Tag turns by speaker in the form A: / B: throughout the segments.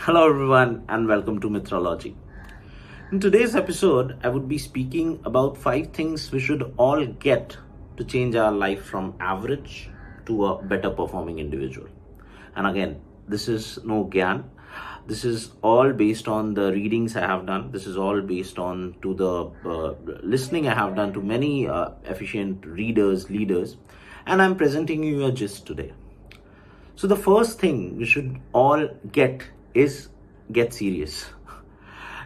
A: Hello, everyone, and welcome to Mythology. In today's episode, I would be speaking about 5 things we should all get to change our life from average to a better performing individual. And again, this is no gyan. This is all based on the readings I have done. This is all based on to the listening I have done to many efficient readers, leaders, and I'm presenting you a gist today. So the first thing we should all get serious.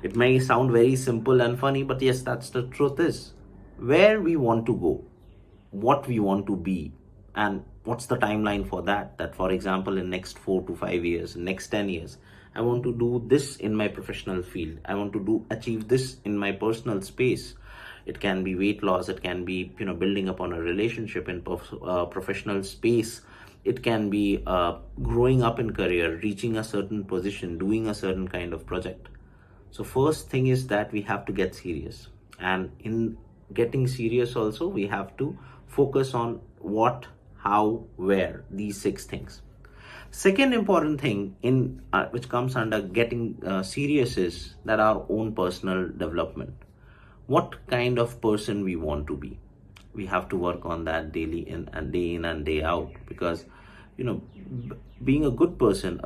A: It may sound very simple and funny, but yes, that's the truth is. Where we want to go, what we want to be, and what's the timeline for that? That for example, in next 4 to 5 years, next 10 years, I want to do this in my professional field. I want to achieve this in my personal space. It can be weight loss, it can be building upon a relationship in professional space. It can be growing up in career, reaching a certain position, doing a certain kind of project. So first thing is that we have to get serious, and in getting serious also we have to focus on what, how, where, these 6 things. Second important thing in which comes under getting serious is that our own personal development. What kind of person we want to be, we have to work on that daily and day out, because being a good person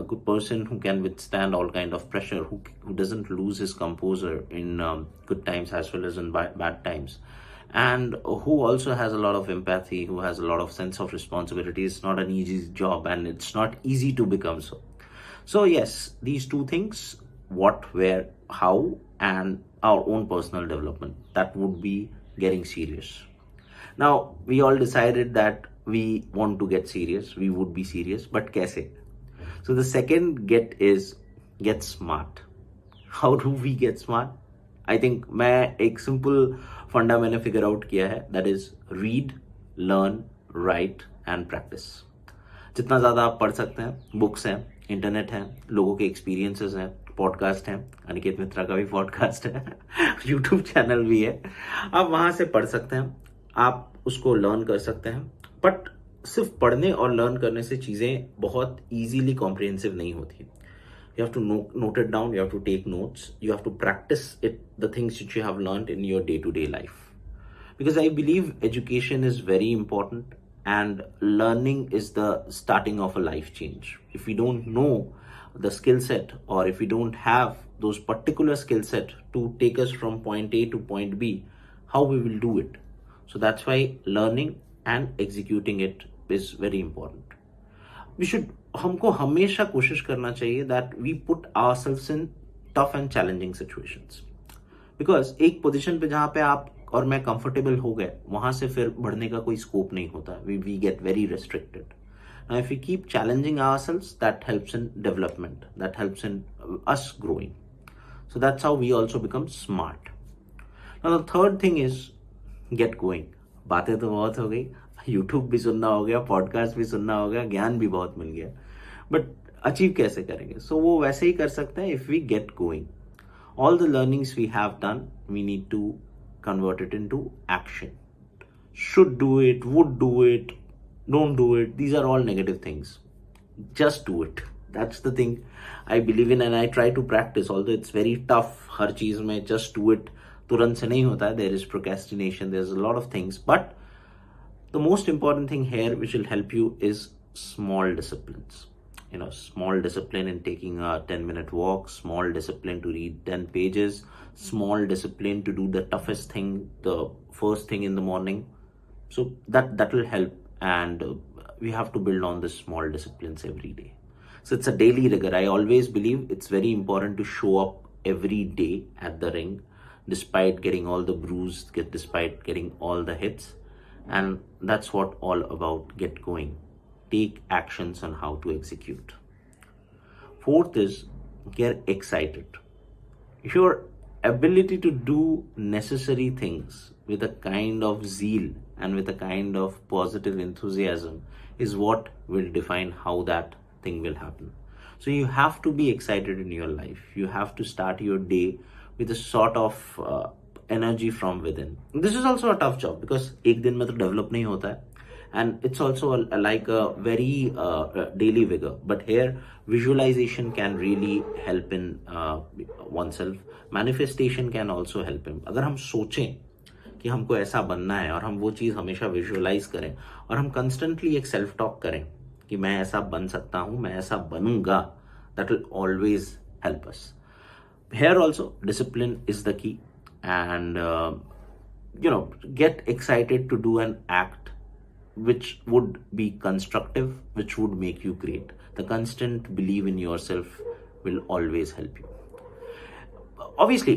A: who can withstand all kind of pressure, who doesn't lose his composure in good times as well as in bad times, and who also has a lot of empathy, who has a lot of sense of responsibility. It's not an easy job, and it's not easy to become so yes, these 2 things, what, where, how, and our own personal development, that would be getting serious. Now we all decided that we want to get serious, we would be serious, but kaise? So the second is get smart. How do we get smart? I think मैं एक simple फंडा मैंने figure out किया है, that is read, learn, write and practice. जितना ज़्यादा आप पढ़ सकते हैं, बुक्स हैं, इंटरनेट हैं, लोगों के एक्सपीरियंसेस हैं, पॉडकास्ट हैं, अनिकेत मित्रा का भी पॉडकास्ट है, यूट्यूब चैनल भी है, आप वहाँ से पढ़ सकते हैं, आप उसको लर्न कर सकते हैं. बट सिर्फ पढ़ने और लर्न करने से चीज़ें बहुत इजीली कॉम्प्रिहेंसिव नहीं होती. You have to note it down, you have to take notes, you have to practice it, the things which you have learned in your day-to-day life. Because I believe education is very important, and learning is the starting of a life change. If we don't know the skill set, or if we don't have those particular skill set to take us from point A to point B, how we will do it? So that's why learning and executing it is very important. हमको हमेशा कोशिश करना चाहिए that we put ourselves in tough and challenging situations, because एक position पे जहाँ पे आप और मैं कंफर्टेबल हो गए, वहां से फिर बढ़ने का कोई स्कोप नहीं होता. we get very restricted. Now if we keep challenging ourselves, that helps in development, that helps in us growing. So that's how we also become smart. Now the third thing is get going. बातें तो बहुत हो गई, YouTube भी सुनना हो गया, podcast भी सुनना हो गया, ज्ञान भी बहुत मिल गया, बट अचीव कैसे करेंगे? सो वो वैसे ही कर सकते हैं if we get going. All the learnings we have done, we need to convert it into action. Should do it, would do it, don't do it, these are all negative things. Just do it. That's the thing I believe in, and I try to practice, although it's very tough. हर चीज में just do it तुरंत से नहीं होता है. There is procrastination, there is a lot of things, but the most important thing here which will help you is small disciplines. Small discipline in taking a 10-minute walk, small discipline to read 10 pages, small discipline to do the toughest thing the first thing in the morning. So that will help, and we have to build on the small disciplines every day. So it's a daily rigor. I always believe it's very important to show up every day at the ring, despite getting all the bruise, despite getting all the hits. And that's what all about get going. Take actions on how to execute. Fourth is get excited. Your ability to do necessary things with a kind of zeal and with a kind of positive enthusiasm is what will define how that thing will happen. So you have to be excited in your life. You have to start your day with a sort of energy from within. This is also a tough job, because एक दिन में तो develop नहीं होता है, and it's also like a very daily vigor. But here visualization can really help in oneself. Manifestation can also help him. अगर हम सोचें कि हमको ऐसा बनना है और हम वो चीज़ हमेशा विजुअलाइज करें और हम कंस्टेंटली एक सेल्फ टॉक करें कि मैं ऐसा बन सकता हूँ, मैं ऐसा बनूंगा, that will always help us. Here also discipline is the key, and get excited to do an act which would be constructive, which would make you great. The constant belief in yourself will always help you. Obviously,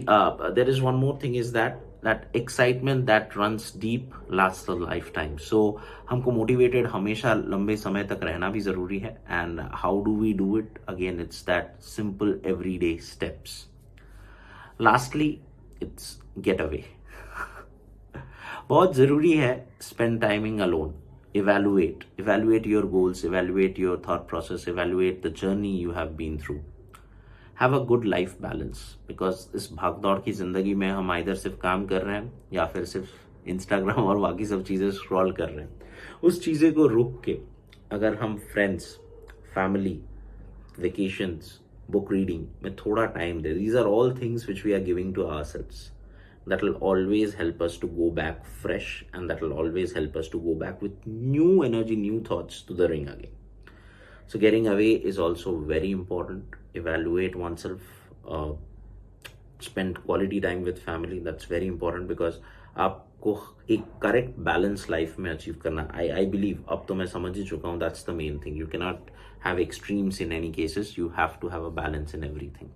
A: there is one more thing, is that excitement that runs deep lasts a lifetime. So हमको motivated हमेशा लंबे समय तक रहना भी जरूरी है. And how do we do it? Again, it's that simple everyday steps. Lastly, it's get away. बहुत जरूरी है spend timing alone. Evaluate your goals, evaluate your thought process, evaluate the journey you have been through. Have a good life balance, because इस भागदौड़ की जिंदगी में हम इधर सिर्फ काम कर रहे हैं या फिर सिर्फ इंस्टाग्राम और बाकी सब चीज़ें स्क्रॉल कर रहे हैं. उस चीज़ें को रुक के अगर हम friends, family, vacations, book reading में थोड़ा time they, these are all things which we are giving to ourselves, that will always help us to go back fresh, and that will always help us to go back with new energy, new thoughts to the ring again. So getting away is also very important. Evaluate oneself, spend quality time with family. That's very important, because आपको एक correct balance life में achieve करना, I believe, अब तो मैं समझ ही चुका हूँ, that's the main thing. You cannot have extremes in any cases. You have to have a balance in everything.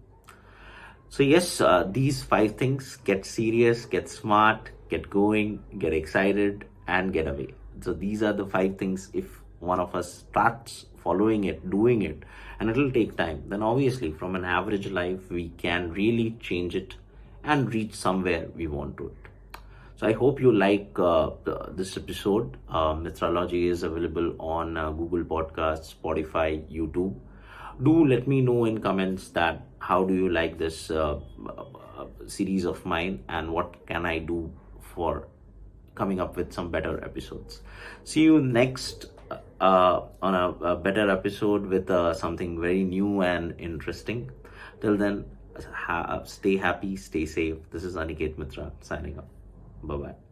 A: So yes, these 5 things: get serious, get smart, get going, get excited, and get away. So these are the 5 things. If one of us starts following it, doing it, and it'll take time, then obviously from an average life we can really change it and reach somewhere we want to it. So I hope you like this episode. Mithrology is available on Google Podcasts, Spotify, YouTube. Do let me know in comments that how do you like this series of mine, and what can I do for coming up with some better episodes. See you next on a better episode with something very new and interesting. Till then, stay happy, stay safe. This is Aniket Mitra signing up. Bye-bye.